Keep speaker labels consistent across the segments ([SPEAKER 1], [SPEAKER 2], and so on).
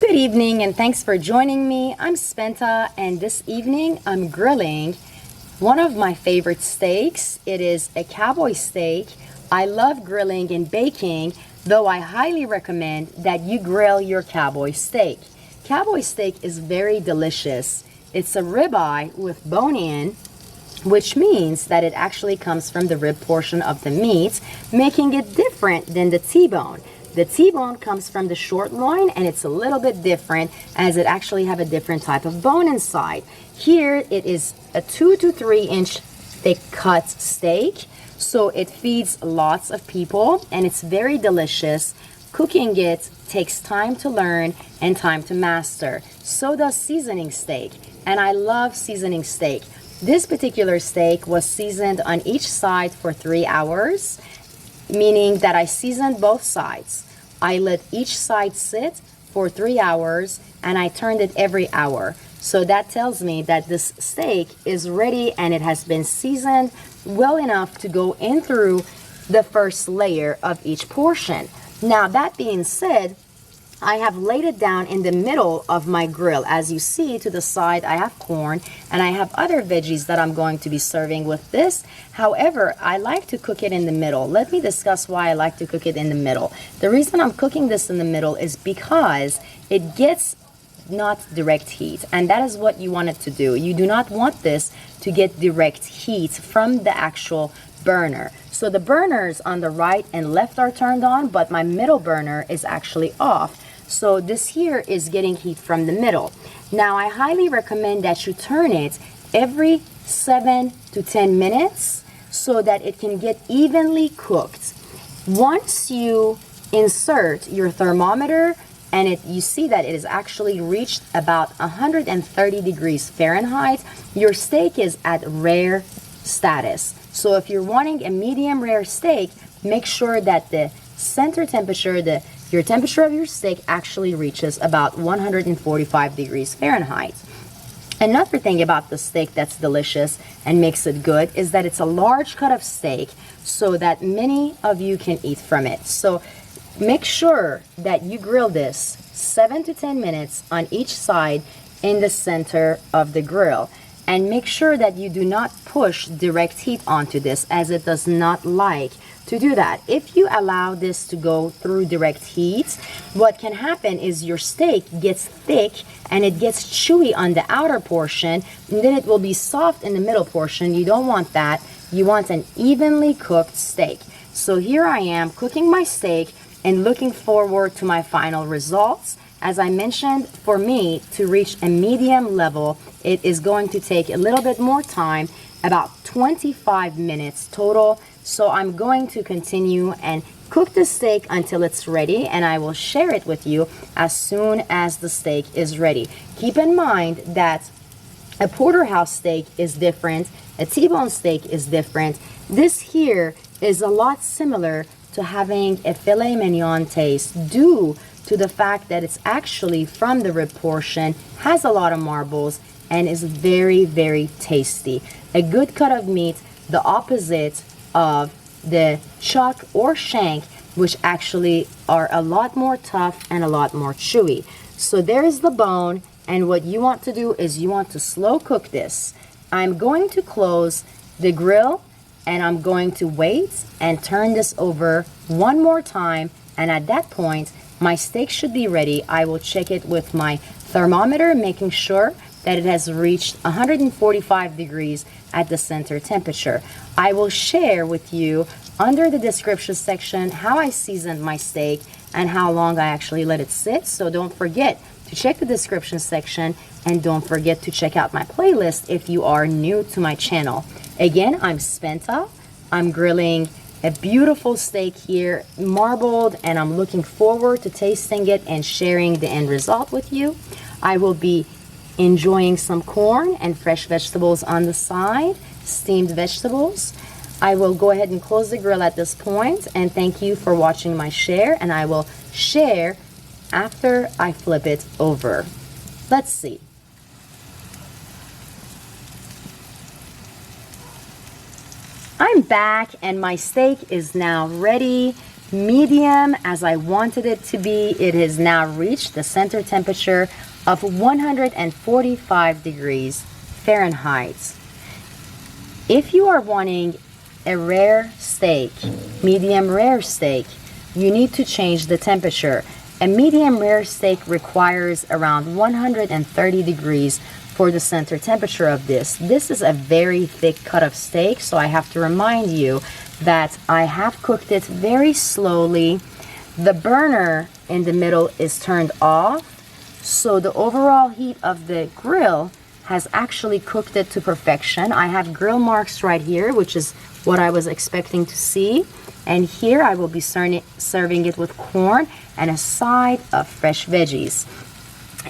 [SPEAKER 1] Good evening and thanks for joining me. I'm Spenta and this evening I'm grilling one of my favorite steaks. It is a Cowboy steak. I love grilling and baking, though I highly recommend that you grill your Cowboy steak. Cowboy steak is very delicious. It's a ribeye with bone-in, which means that it actually comes from the rib portion of the meat, making it different than the T-bone. The T-bone comes from the short loin and it's a little bit different as it actually have a different type of bone inside. Here it is a 2 to 3 inch thick cut steak, so it feeds lots of people and it's very delicious. Cooking it takes time to learn and time to master. So does seasoning steak, and I love seasoning steak. This particular steak was seasoned on each side for 3 hours, meaning that I seasoned both sides. I let each side sit for 3 hours and I turned it every hour. So that tells me that this steak is ready and it has been seasoned well enough to go in through the first layer of each portion. Now that being said, I have laid it down in the middle of my grill. As you see, to the side I have corn and I have other veggies that I'm going to be serving with this. However, I like to cook it in the middle. Let me discuss why I like to cook it in the middle. The reason I'm cooking this in the middle is because it gets not direct heat, and that is what you want it to do. You do not want this to get direct heat from the actual burner. So the burners on the right and left are turned on, but my middle burner is actually off. So this here is getting heat from the middle. Now I highly recommend that you turn it every 7 to 10 minutes so that it can get evenly cooked. Once you insert your thermometer and you see that it has actually reached about 130 degrees Fahrenheit, your steak is at rare status. So if you're wanting a medium rare steak, make sure that the center temperature, your temperature of your steak actually reaches about 145 degrees Fahrenheit. Another thing about the steak that's delicious and makes it good is that it's a large cut of steak so that many of you can eat from it. So make sure that you grill this 7 to 10 minutes on each side in the center of the grill. And make sure that you do not push direct heat onto this, as it does not like to do that. If you allow this to go through direct heat, what can happen is your steak gets thick and it gets chewy on the outer portion, and then it will be soft in the middle portion. You don't want that. You want an evenly cooked steak. So here I am cooking my steak and looking forward to my final results. As I mentioned, for me to reach a medium level, it is going to take a little bit more time, about 25 minutes total. So I'm going to continue and cook the steak until it's ready, and I will share it with you as soon as the steak is ready. Keep in mind that a porterhouse steak is different, a T-bone steak is different. This here is a lot similar to having a filet mignon taste due to the fact that it's actually from the rib portion, has a lot of marbles, and is very, very tasty. A good cut of meat, the opposite of the chuck or shank, which actually are a lot more tough and a lot more chewy. So there's the bone, and what you want to do is you want to slow cook this. I'm going to close the grill and I'm going to wait and turn this over one more time, and at that point my steak should be ready. I will check it with my thermometer, making sure that it has reached 145 degrees at the center temperature. I will share with you under the description section how I seasoned my steak and how long I actually let it sit. So don't forget to check the description section, and don't forget to check out my playlist if you are new to my channel. Again, I'm Spenta. I'm grilling a beautiful steak here, marbled, and I'm looking forward to tasting it and sharing the end result with you. I will be enjoying some corn and fresh vegetables on the side, steamed vegetables. I will go ahead and close the grill at this point, and thank you for watching my share, and I will share after I flip it over. Let's see. I'm back and my steak is now ready. medium as I wanted it to be. It has now reached the center temperature of 145 degrees Fahrenheit. If you are wanting a rare steak, medium rare steak, you need to change the temperature. A medium rare steak requires around 130 degrees for the center temperature of this. This is a very thick cut of steak, so I have to remind you that I have cooked it very slowly. The burner in the middle is turned off, so the overall heat of the grill has actually cooked it to perfection. I have grill marks right here, which is what I was expecting to see. And here I will be serving it with corn and a side of fresh veggies.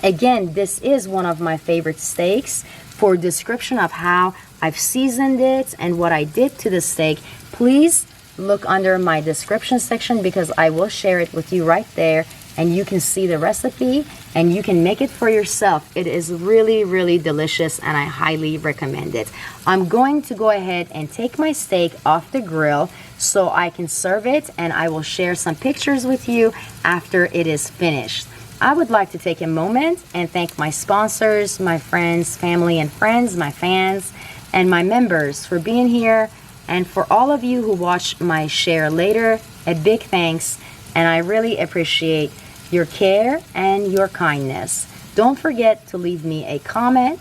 [SPEAKER 1] Again, this is one of my favorite steaks. For a description of how I've seasoned it and what I did to the steak, please look under my description section because I will share it with you right there, and you can see the recipe and you can make it for yourself. It is really, really delicious and I highly recommend it. I'm going to go ahead and take my steak off the grill so I can serve it, and I will share some pictures with you after it is finished. I would like to take a moment and thank my sponsors, my friends, family and friends, my fans, and my members for being here. And for all of you who watch my share later, a big thanks, and I really appreciate your care and your kindness. Don't forget to leave me a comment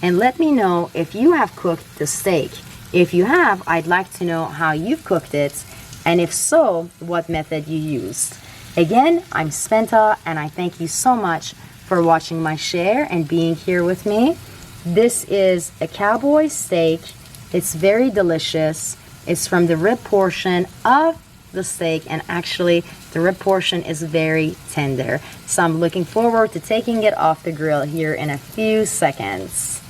[SPEAKER 1] and let me know if you have cooked the steak. If you have, I'd like to know how you've cooked it, and if so, what method you used. Again, I'm Spenta, and I thank you so much for watching my share and being here with me. This is a Cowboy steak. It's very delicious. It's from the rib portion of the steak, and actually the rib portion is very tender. So I'm looking forward to taking it off the grill here in a few seconds.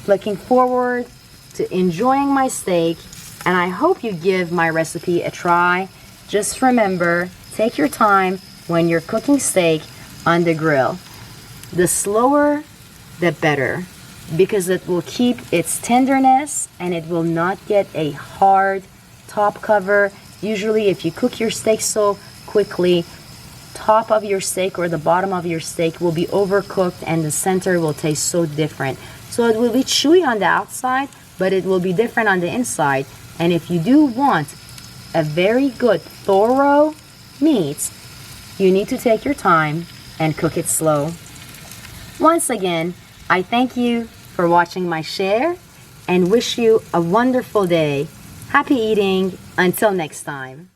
[SPEAKER 1] Looking forward to enjoying my steak, and I hope you give my recipe a try. Just remember, take your time when you're cooking steak on the grill. The slower, the better, because it will keep its tenderness and it will not get a hard top cover. Usually if you cook your steak so quickly, top of your steak or the bottom of your steak will be overcooked and the center will taste so different. So it will be chewy on the outside, but it will be different on the inside. And if you do want a very good, thorough meat, you need to take your time and cook it slow. Once again, I thank you for watching my share and wish you a wonderful day. Happy eating. Until next time.